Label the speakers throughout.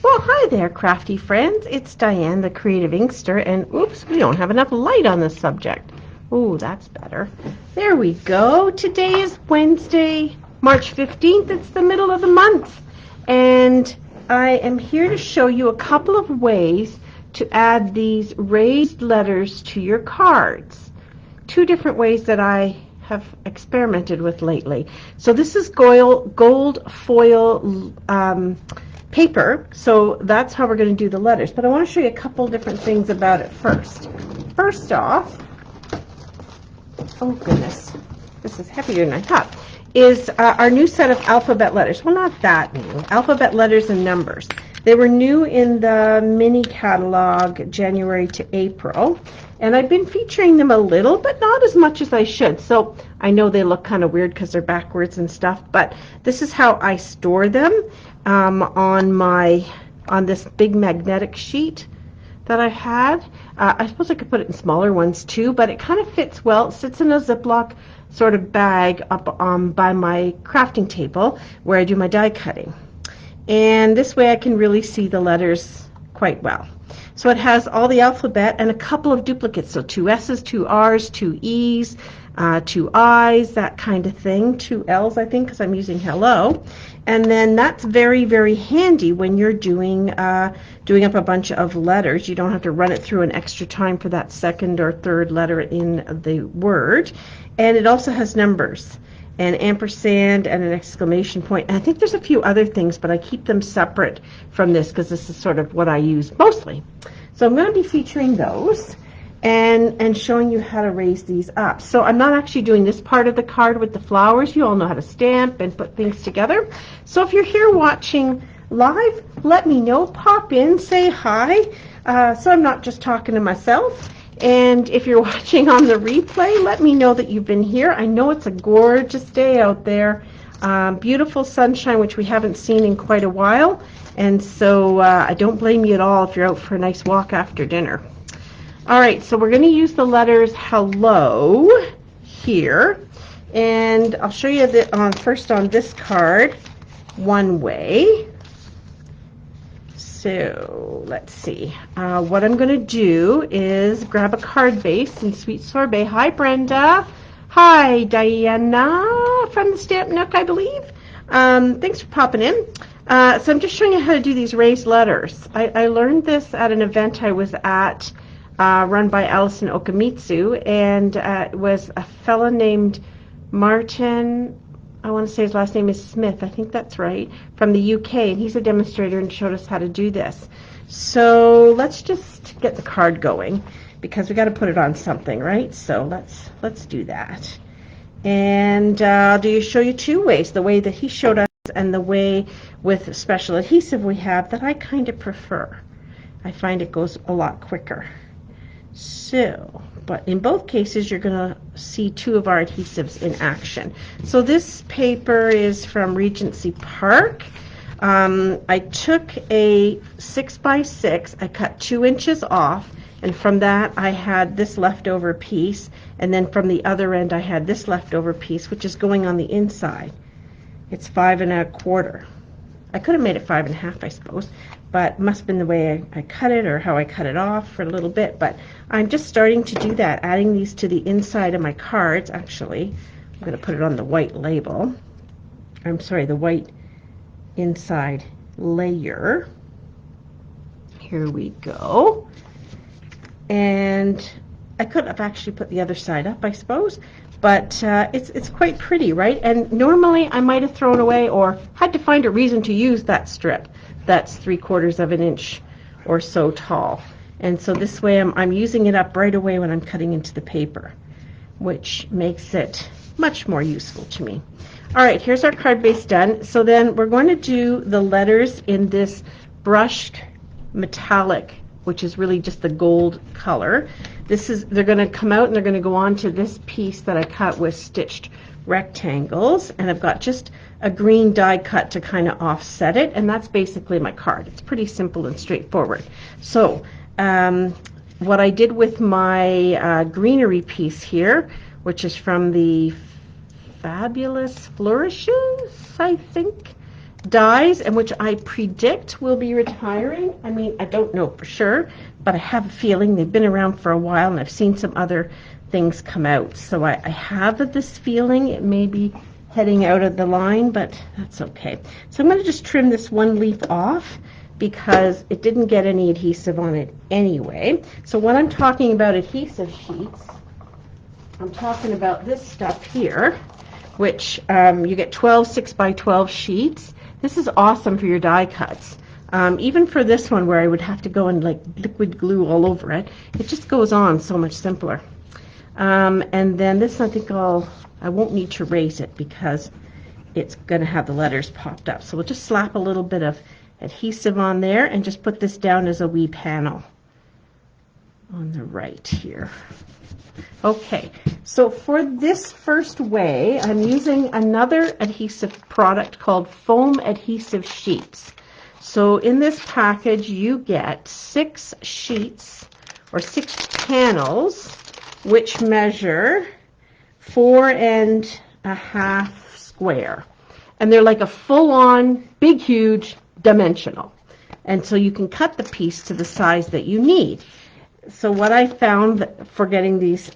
Speaker 1: Well, hi there, crafty friends. It's Diane, the Creative Inkster, and oops, we don't have enough light on this subject. Oh, that's better. There we go. Today is Wednesday, March 15th. It's the middle of the month, and I am here to show you a couple of ways to add these raised letters to your cards. Two different ways that I have experimented with lately. So this is gold foil paper, so that's how we're going to do the letters. But I want to show you a couple different things about it first. First off, oh goodness, this is heavier than I thought, is our new set of alphabet letters. Well, not that new. Alphabet letters and numbers. They were new in the mini catalog January to April, and I've been featuring them a little, but not as much as I should. So I know they look kind of weird because they're backwards and stuff, but this is how I store them on this big magnetic sheet that I had. I suppose I could put it in smaller ones too, but it kind of fits well. It sits in a Ziploc sort of bag up by my crafting table where I do my die cutting. And this way I can really see the letters quite well. So it has all the alphabet and a couple of duplicates, so 2 S's, 2 R's, 2 E's, 2 I's, that kind of thing, 2 L's I think because I'm using hello. And then that's very, very handy when you're doing up a bunch of letters. You don't have to run it through an extra time for that second or third letter in the word. And it also has numbers, an ampersand and an exclamation point. And I think there's a few other things, but I keep them separate from this because this is sort of what I use mostly. So I'm going to be featuring those and showing you how to raise these up. So I'm not actually doing this part of the card with the flowers. You all know how to stamp and put things together. So if you're here watching live, let me know. Pop in, say hi. So I'm not just talking to myself. And if you're watching on the replay, let me know that you've been here. I know it's a gorgeous day out there. Beautiful sunshine, which we haven't seen in quite a while. And so I don't blame you at all if you're out for a nice walk after dinner. All right, so we're going to use the letters hello here. And I'll show you first on this card one way. So let's see. What I'm going to do is grab a card base in Sweet Sorbet. Hi, Brenda. Hi, Diana from the Stamp Nook, I believe. Thanks for popping in. So I'm just showing you how to do these raised letters. I learned this at an event I was at run by Allison Okamitsu, and it was a fella named Martin, I want to say his last name is Smith, I think that's right, from the UK, and he's a demonstrator and showed us how to do this. So let's just get the card going because we got to put it on something, right? So let's do that. And I'll show you two ways, the way that he showed us and the way with special adhesive we have that I kind of prefer. I find it goes a lot quicker. So, but in both cases you're going to see two of our adhesives in action. So this paper is from Regency Park. I took a 6x6, I cut 2 inches off, and from that I had this leftover piece, and then from the other end I had this leftover piece, which is going on the inside. It's 5 1/4. I could have made it 5 1/2, I suppose, but it must have been the way I cut it or how I cut it off for a little bit. But I'm just starting to do that, adding these to the inside of my cards. Actually, I'm going to put it on the white label. I'm sorry, the white inside layer. Here we go. And I could have actually put the other side up, I suppose. But it's quite pretty, right? And normally I might have thrown away or had to find a reason to use that strip that's 3/4 of an inch or so tall. And so this way I'm using it up right away when I'm cutting into the paper, which makes it much more useful to me. All right, here's our card base done. So then we're going to do the letters in this brushed metallic, which is really just the gold color. They're going to come out and they're going to go on to this piece that I cut with stitched rectangles, and I've got just a green die cut to kind of offset it, and that's basically my card. It's pretty simple and straightforward. So what I did with my greenery piece here, which is from the Fabulous Flourishes, I think, dies and which I predict will be retiring. I mean, I don't know for sure, but I have a feeling they've been around for a while, and I've seen some other things come out. So I have this feeling it may be heading out of the line, but that's okay. So I'm going to just trim this one leaf off because it didn't get any adhesive on it anyway. So when I'm talking about adhesive sheets, I'm talking about this stuff here, which you get 12 6x12 sheets. This is awesome for your die cuts. Even for this one where I would have to go and like liquid glue all over it, it just goes on so much simpler. And then this, I think I won't need to raise it because it's going to have the letters popped up. So we'll just slap a little bit of adhesive on there and just put this down as a wee panel on the right here. Okay, so for this first way, I'm using another adhesive product called Foam Adhesive Sheets. So in this package, you get 6 sheets or 6 panels, which measure 4.5 square. And they're like a full-on, big, huge, dimensional. And so you can cut the piece to the size that you need. So what I found for getting these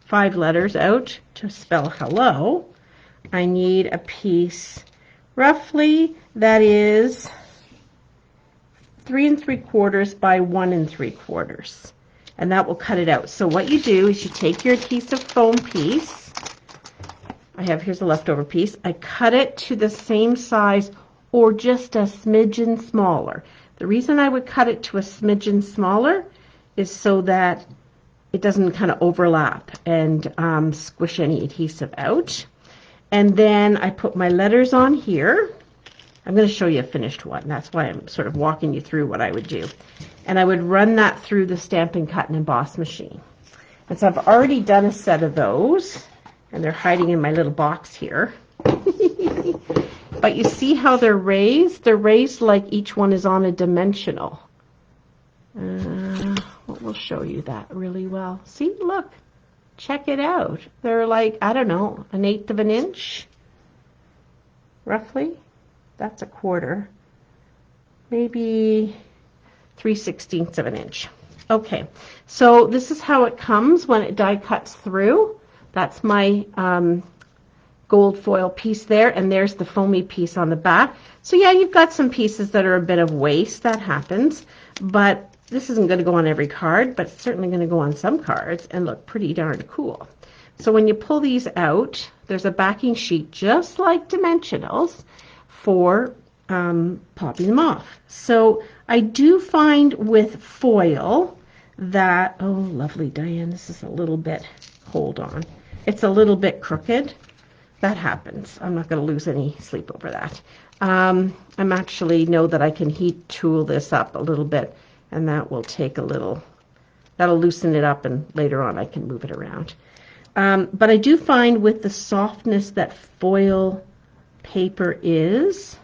Speaker 1: 5 letters out to spell hello, I need a piece roughly that is 3 3/4 by 1 3/4, and that will cut it out. So what you do is you take your adhesive foam piece. Here's a leftover piece. I cut it to the same size or just a smidgen smaller. The reason I would cut it to a smidgen smaller is so that it doesn't kind of overlap and squish any adhesive out. And then I put my letters on here. I'm going to show you a finished one. That's why I'm sort of walking you through what I would do. And I would run that through the Stampin' Cut and Emboss machine. And so I've already done a set of those, and they're hiding in my little box here. But you see how they're raised? They're raised like each one is on a dimensional. We'll show you that really well. See, look, check it out. They're like, I don't know, 1/8 of an inch, roughly. That's 1/4, maybe 3/16 of an inch. Okay, so this is how it comes when it die cuts through. That's my gold foil piece there, and there's the foamy piece on the back. So yeah, you've got some pieces that are a bit of waste. That happens, but this isn't going to go on every card, but it's certainly going to go on some cards and look pretty darn cool. So when you pull these out, there's a backing sheet just like dimensionals for popping them off. So I do find with foil that, oh lovely Diane, this is a little bit, hold on, it's a little bit crooked. That happens. I'm not going to lose any sleep over that. I'm actually know that I can heat tool this up a little bit, and that will take a little, that'll loosen it up, and later on I can move it around. But I do find with the softness that foil paper is,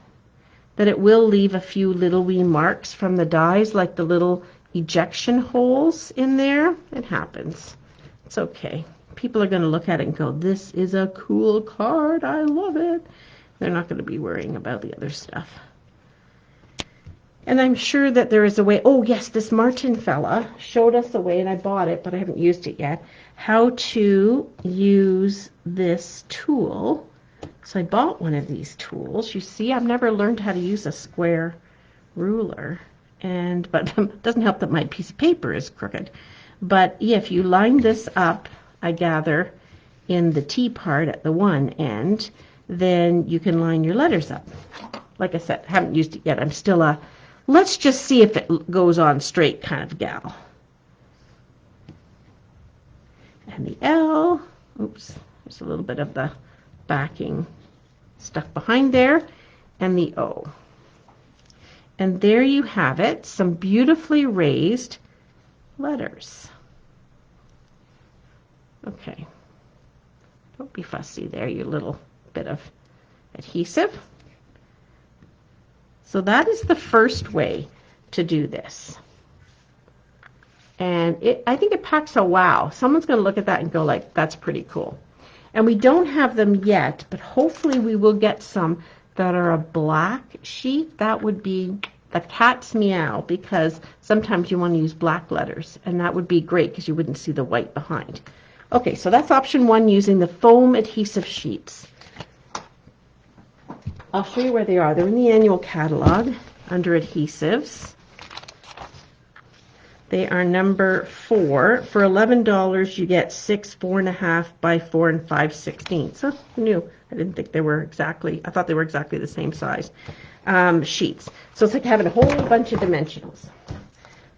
Speaker 1: that it will leave a few little wee marks from the dies, like the little ejection holes in there. It happens. It's okay. People are going to look at it and go, this is a cool card. I love it. They're not going to be worrying about the other stuff. And I'm sure that there is a way. Oh, yes, this Martin fella showed us a way, and I bought it, but I haven't used it yet, how to use this tool. So I bought one of these tools. You see, I've never learned how to use a square ruler, but it doesn't help that my piece of paper is crooked. But yeah, if you line this up, I gather, in the T part at the one end, then you can line your letters up. Like I said, I haven't used it yet. I'm still a let's just see if it goes on straight kind of gal. And the L, oops, there's a little bit of the backing stuck behind there, and the O. And there you have it, some beautifully raised letters. Okay, don't be fussy there, you little bit of adhesive. So that is the first way to do this. And I think it packs a wow. Someone's going to look at that and go like, that's pretty cool. And we don't have them yet, but hopefully we will get some that are a black sheet, that would be the cat's meow, because sometimes you want to use black letters, and that would be great because you wouldn't see the white behind. Okay, so that's option 1, using the foam adhesive sheets. I'll show you where they are. They're in the annual catalog under adhesives. They are number 4. For $11, you get 6 4.5 by 4 5/16. So new. I didn't think they were exactly, I thought they were exactly the same size sheets. So it's like having a whole bunch of dimensionals.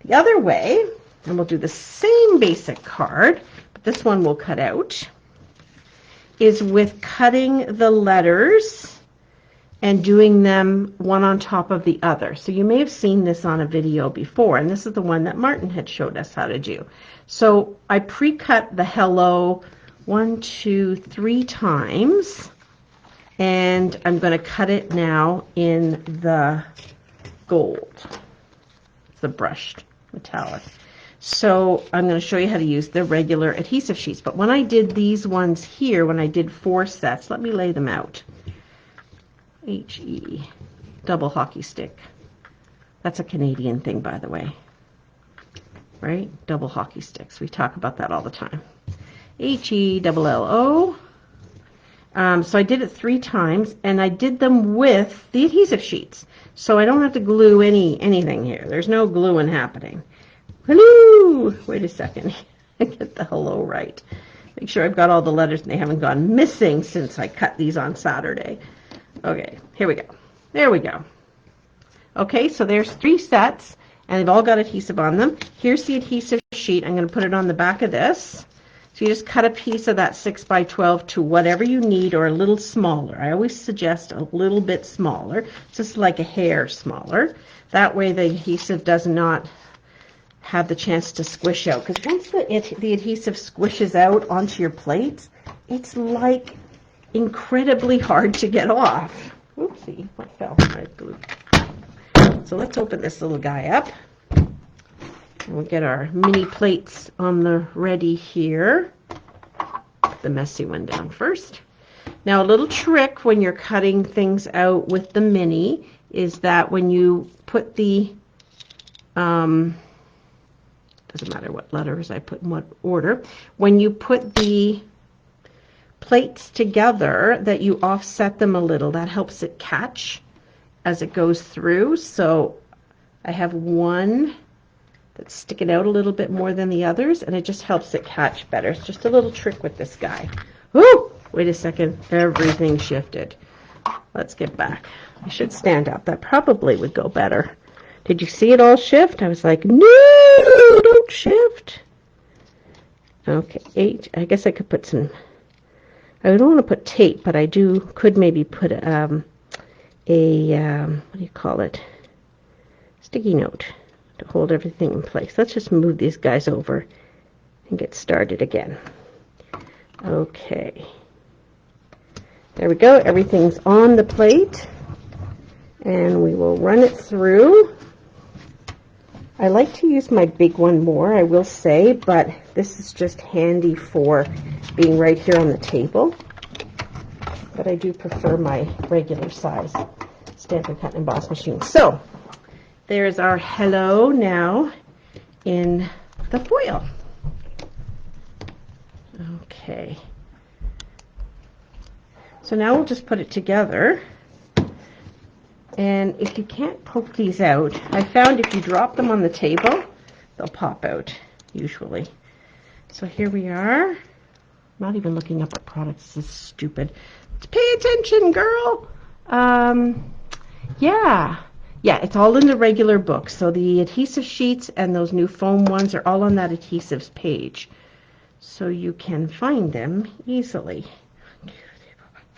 Speaker 1: The other way, and we'll do the same basic card, but this one we'll cut out, is with cutting the letters and doing them one on top of the other. So you may have seen this on a video before, and this is the one that Martin had showed us how to do. So I pre-cut the hello 1, 2, 3 times, and I'm going to cut it now in the gold, the brushed metallic. So I'm going to show you how to use the regular adhesive sheets. But when I did these ones here, when I did 4 sets, let me lay them out. HE, double hockey stick. That's a Canadian thing, by the way. Right? Double hockey sticks. We talk about that all the time. HELLO. So I did it 3 times, and I did them with the adhesive sheets. So I don't have to glue anything here. There's no gluing happening. Hello! Wait a second. Get the hello right. Make sure I've got all the letters and they haven't gone missing since I cut these on Saturday. Okay, here we go. There we go. Okay, so there's 3 sets, and they've all got adhesive on them. Here's the adhesive sheet. I'm going to put it on the back of this. So you just cut a piece of that 6 by 12 to whatever you need, or a little smaller. I always suggest a little bit smaller, just like a hair smaller. That way the adhesive does not have the chance to squish out. Because once the adhesive squishes out onto your plate, it's like incredibly hard to get off. Oopsie, what fell? Right, glue. So let's open this little guy up. And we'll get our mini plates on the ready here. Put the messy one down first. Now a little trick when you're cutting things out with the mini is that when you put the, doesn't matter what letters I put in what order, when you put the plates together, that you offset them a little. That helps it catch as it goes through. So I have one that's sticking out a little bit more than the others, and it just helps it catch better. It's just a little trick with this guy. Woo! Wait a second. Everything shifted. Let's get back. I should stand up. That probably would go better. Did you see it all shift? I was like, no, don't shift. Okay, I guess I could put some, I don't want to put tape, but I could maybe put what do you call it? Sticky note to hold everything in place. Let's just move these guys over and get started again. Okay. There we go. Everything's on the plate, and we will run it through. I like to use my big one more, I will say, but this is just handy for being right here on the table. But I do prefer my regular size Stampin' Cut and Emboss machine. So there's our hello now in the foil. Okay. So now we'll just put it together. And if you can't poke these out, I found if you drop them on the table, they'll pop out, usually. So here we are. I'm not even looking up at products. This is stupid. Pay attention, girl. Yeah, it's all in the regular book. So the adhesive sheets and those new foam ones are all on that adhesives page. So you can find them easily.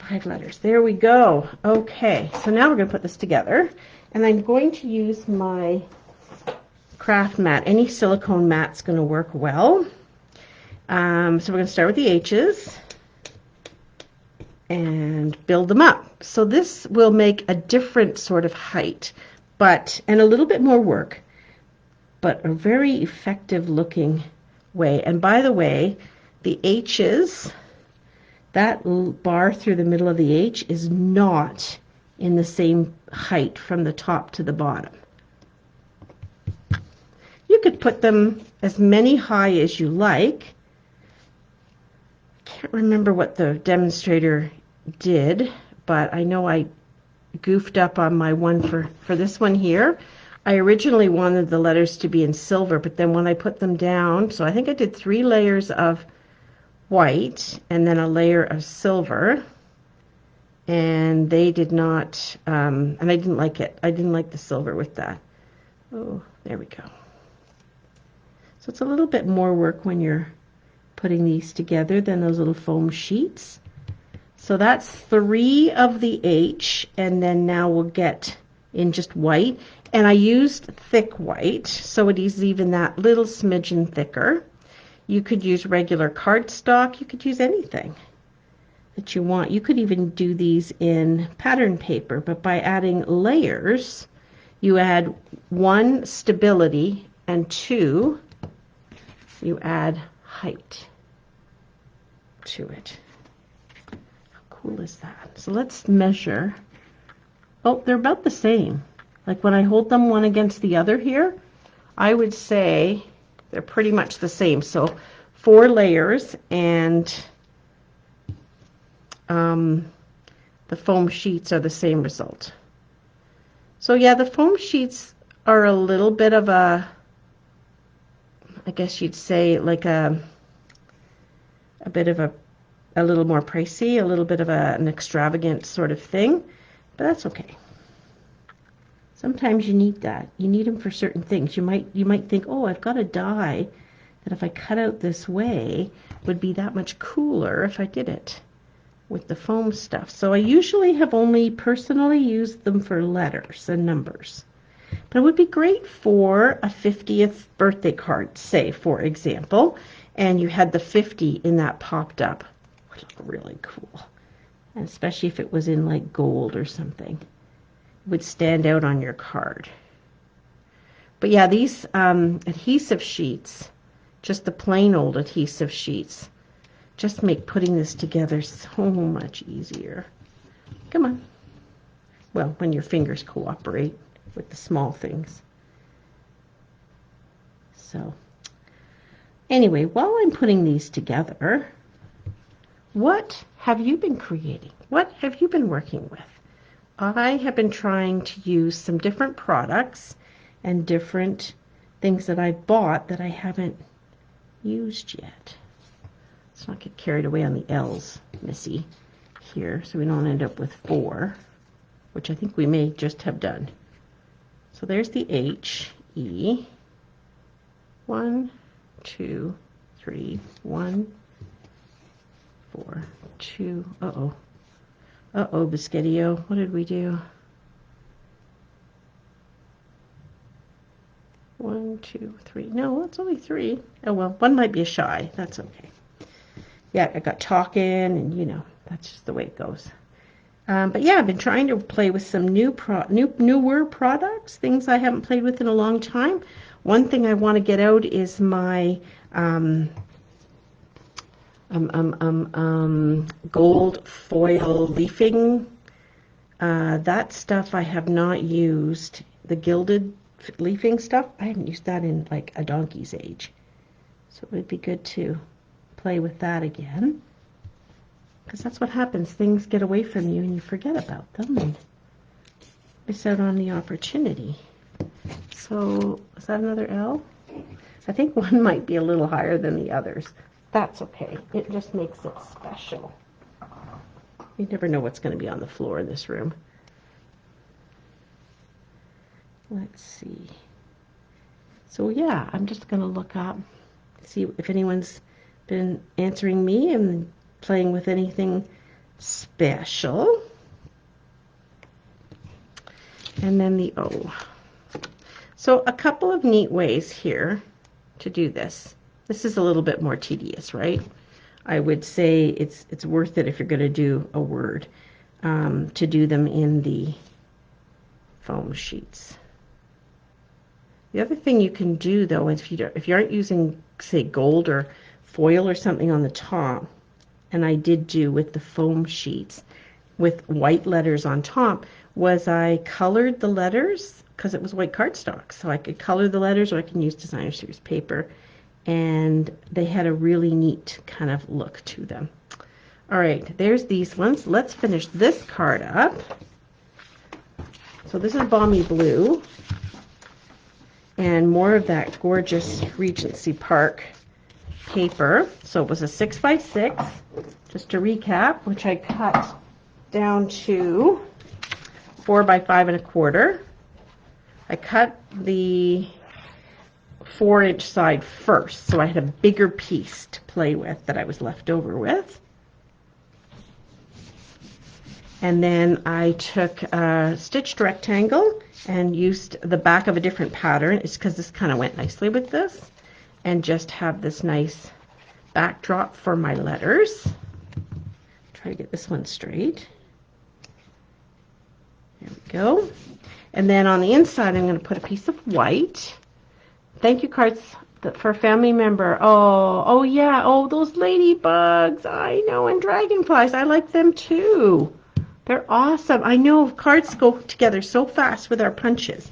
Speaker 1: 5 letters. There we go. Okay, so now we're going to put this together. And I'm going to use my craft mat. Any silicone mat's going to work well. So we're going to start with the H's and build them up. So this will make a different sort of height, and a little bit more work, but a very effective looking way. And by the way, the H's, that bar through the middle of the H is not in the same height from the top to the bottom. You could put them as many high as you like. I can't remember what the demonstrator did, but I know I goofed up on my one for this one here. I originally wanted the letters to be in silver, but then when I put them down, so I think I did 3 layers of white and then a layer of silver, and they did not, and I didn't like it. I didn't like the silver with that. Oh, there we go. So it's a little bit more work when you're putting these together than those little foam sheets. So that's 3 of the H, and then now we'll get in just white. And I used thick white, so it is even that little smidgen thicker. You could use regular cardstock. You could use anything that you want. You could even do these in pattern paper, but by adding layers, you add 1, stability, and 2, you add height to it. How cool is that? So let's measure. Oh, they're about the same. Like when I hold them one against the other here, I would say they're pretty much the same. So 4 layers, and the foam sheets are the same result. So yeah, the foam sheets are a little bit of a, I guess you'd say like a bit of a little more pricey, a little bit of an extravagant sort of thing, but that's okay. Sometimes you need that. You need them for certain things. You might think, oh, I've got a die that if I cut out this way would be that much cooler if I did it with the foam stuff. So I usually have only personally used them for letters and numbers. But it would be great for a 50th birthday card, say, for example, and you had the 50 in that popped up. It would look really cool. And especially if it was in like gold or something. Would stand out on your card. But yeah, these adhesive sheets, just the plain old adhesive sheets, just make putting this together so much easier. Come on. Well, when your fingers cooperate with the small things. So anyway, while I'm putting these together, what have you been creating? What have you been working with? I have been trying to use some different products and different things that I bought that I haven't used yet. Let's not get carried away on the L's, Missy, here, so we don't end up with 4, which I think we may just have done. So there's the H, E, 1, 2, 3, 1, 4, 2, uh-oh. Uh-oh, Biscuitio, what did we do? 1, 2, 3. No, it's only 3. Oh, well, one might be a shy. That's okay. Yeah, I got talking, and, you know, that's just the way it goes. But, yeah, I've been trying to play with some newer products, things I haven't played with in a long time. One thing I want to get out is my gold foil leafing. That stuff I have not used. The gilded leafing stuff, I haven't used that in like a donkey's age. So it would be good to play with that again. Because that's what happens. Things get away from you and you forget about them and miss out on the opportunity. So is that another L? I think one might be a little higher than the others. That's okay. It just makes it special. You never know what's going to be on the floor in this room. Let's see. So yeah, I'm just going to look up, see if anyone's been answering me and playing with anything special. And then the O. So a couple of neat ways here to do this. This is a little bit more tedious, right? I would say it's worth it if you're going to do a word to do them in the foam sheets. The other thing you can do, though, if you aren't using, say, gold or foil or something on the top, and I did do with the foam sheets with white letters on top, was I colored the letters because it was white cardstock. So I could color the letters or I can use designer series paper. And they had a really neat kind of look to them. All right, there's these ones. Let's finish this card up. So this is Balmy Blue. And more of that gorgeous Regency Park paper. So it was a 6x6, just to recap, which I cut down to 4 by 5 1/4. I cut the 4-inch side first, so I had a bigger piece to play with that I was left over with. And then I took a stitched rectangle and used the back of a different pattern. It's because this kind of went nicely with this. And just have this nice backdrop for my letters. Try to get this one straight. There we go. And then on the inside, I'm going to put a piece of white. Thank you cards for a family member. Oh yeah. Oh, those ladybugs. I know. And dragonflies. I like them too. They're awesome. I know cards go together so fast with our punches.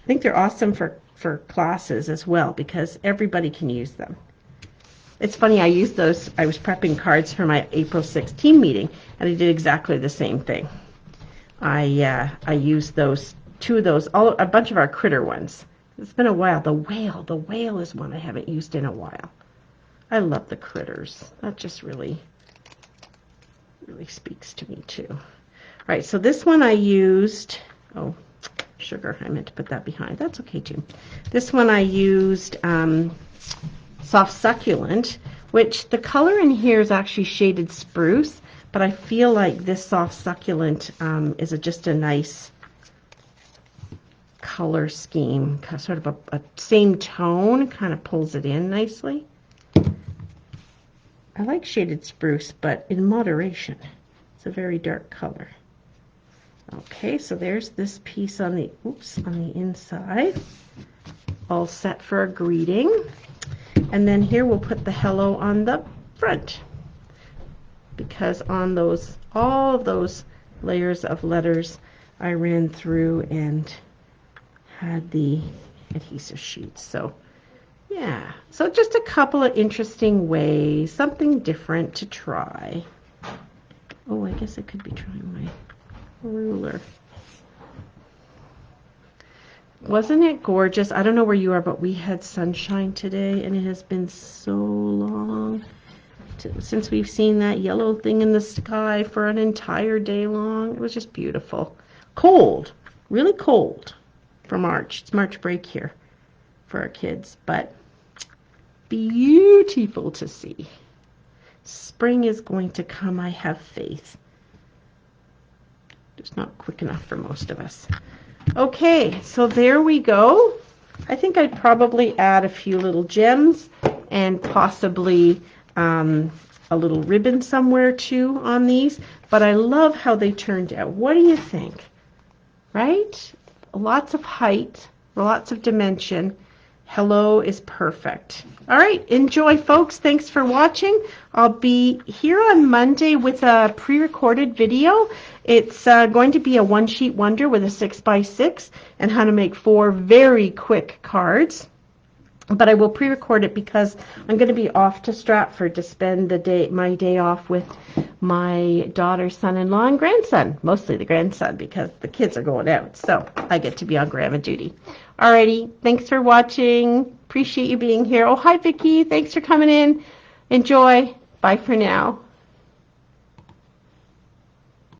Speaker 1: I think they're awesome for classes as well because everybody can use them. It's funny, I used those. I was prepping cards for my April 16 meeting, and I did exactly the same thing. I used those, 2 of those, a bunch of our critter ones. It's been a while. The whale is one I haven't used in a while. I love the critters. That just really speaks to me too. All right, so this one I used, oh, sugar, I meant to put that behind. That's okay too. This one I used Soft Succulent, which the color in here is actually shaded spruce, but I feel like this Soft Succulent is just a nice color scheme, sort of a same tone, kind of pulls it in nicely. I like shaded spruce, but in moderation. It's a very dark color. Okay, so there's this piece on the inside, all set for a greeting. And then here we'll put the hello on the front, because on all of those layers of letters, I ran through and had the adhesive sheets. So yeah, so just a couple of interesting ways, something different to try. Oh, I guess I could be trying my ruler. Wasn't it gorgeous? I don't know where you are, but we had sunshine today, and it has been so long since we've seen that yellow thing in the sky for an entire day long. It was just beautiful. Cold, really cold for March. It's March break here for our kids, but beautiful to see. Spring is going to come, I have faith. It's not quick enough for most of us. Okay, so there we go. I think I'd probably add a few little gems and possibly a little ribbon somewhere too on these, but I love how they turned out. What do you think? Right? Lots of height, lots of dimension. Hello is perfect. All right, enjoy, folks. Thanks for watching. I'll be here on Monday with a pre-recorded video. It's going to be a one-sheet wonder with a 6x6 and how to make 4 very quick cards. But I will pre-record it because I'm going to be off to Stratford to spend my day off with my daughter, son-in-law, and grandson. Mostly the grandson because the kids are going out. So I get to be on grandma duty. Alrighty, thanks for watching. Appreciate you being here. Oh, hi, Vicki. Thanks for coming in. Enjoy. Bye for now.